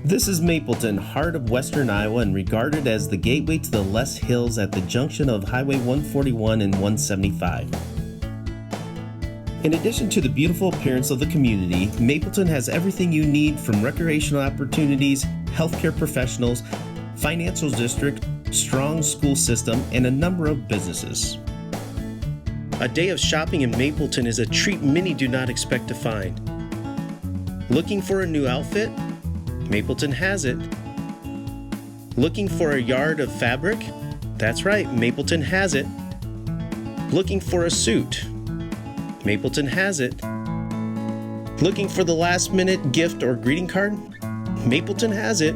This is Mapleton, heart of western Iowa and regarded as the gateway to the Les Hills at the junction of Highway 141 and 175. In addition to the beautiful appearance of the community, Mapleton has everything you need from recreational opportunities, healthcare professionals, financial district, strong school system, and a number of businesses. A day of shopping in Mapleton is a treat many do not expect to find. Looking for a new outfit? Mapleton has it. Looking for a yard of fabric? That's right, Mapleton has it. Looking for a suit? Mapleton has it. Looking for the last-minute gift or greeting card? Mapleton has it.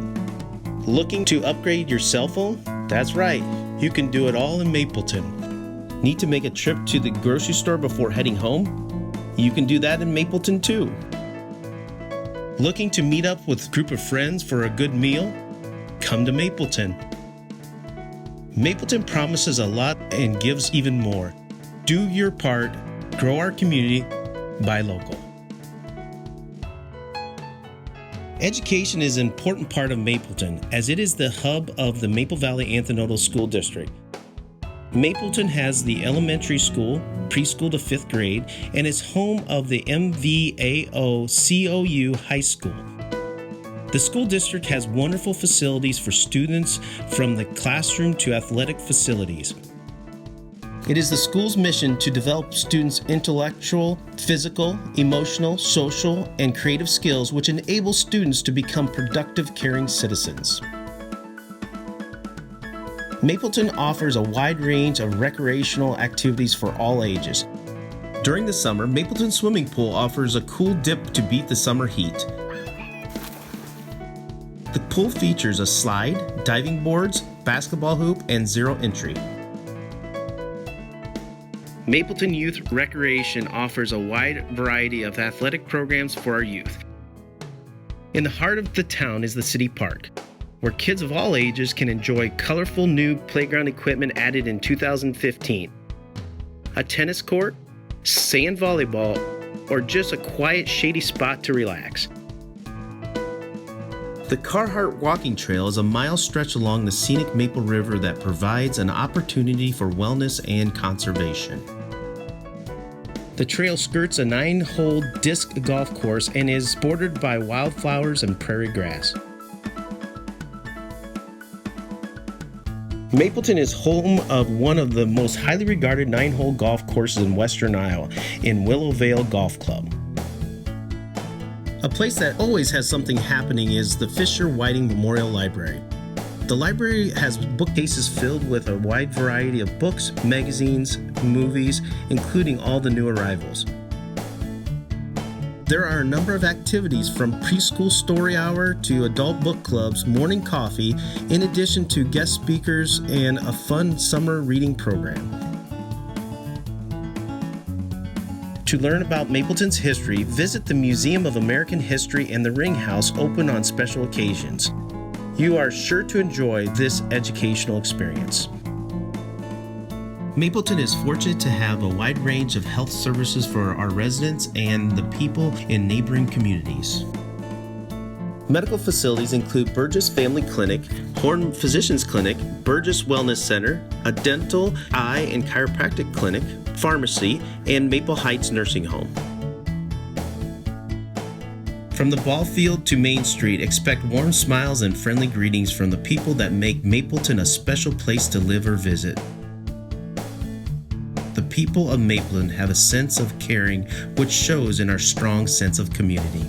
Looking to upgrade your cell phone? That's right, you can do it all in Mapleton. Need to make a trip to the grocery store before heading home? You can do that in Mapleton too. Looking to meet up with a group of friends for a good meal? Come to Mapleton. Mapleton promises a lot and gives even more. Do your part, grow our community, buy local. Education is an important part of Mapleton as it is the hub of the Maple Valley Anthnodal School District. Mapleton has the elementary school, preschool to 5th grade, and is home of the MVAO COU High School. The school district has wonderful facilities for students from the classroom to athletic facilities. It is the school's mission to develop students' intellectual, physical, emotional, social, and creative skills which enable students to become productive, caring citizens. Mapleton offers a wide range of recreational activities for all ages. During the summer, Mapleton Swimming Pool offers a cool dip to beat the summer heat. The pool features a slide, diving boards, basketball hoop, and zero entry. Mapleton Youth Recreation offers a wide variety of athletic programs for our youth. In the heart of the town is the city park, where kids of all ages can enjoy colorful new playground equipment added in 2015. A tennis court, sand volleyball, or just a quiet, shady spot to relax. The Carhart Walking Trail is a mile stretch along the scenic Maple River that provides an opportunity for wellness and conservation. The trail skirts a 9-hole disc golf course and is bordered by wildflowers and prairie grass. Mapleton is home of one of the most highly regarded 9-hole golf courses in western Iowa, in Willow Vale Golf Club. A place that always has something happening is the Fisher Whiting Memorial Library. The library has bookcases filled with a wide variety of books, magazines, movies, including all the new arrivals. There are a number of activities from preschool story hour to adult book clubs, morning coffee, in addition to guest speakers and a fun summer reading program. To learn about Mapleton's history, visit the Museum of American History and the Ring House, open on special occasions. You are sure to enjoy this educational experience. Mapleton is fortunate to have a wide range of health services for our residents and the people in neighboring communities. Medical facilities include Burgess Family Clinic, Horn Physicians Clinic, Burgess Wellness Center, a dental, eye, and chiropractic clinic, pharmacy, and Maple Heights Nursing Home. From the ball field to Main Street, expect warm smiles and friendly greetings from the people that make Mapleton a special place to live or visit. The people of Mapleton have a sense of caring which shows in our strong sense of community.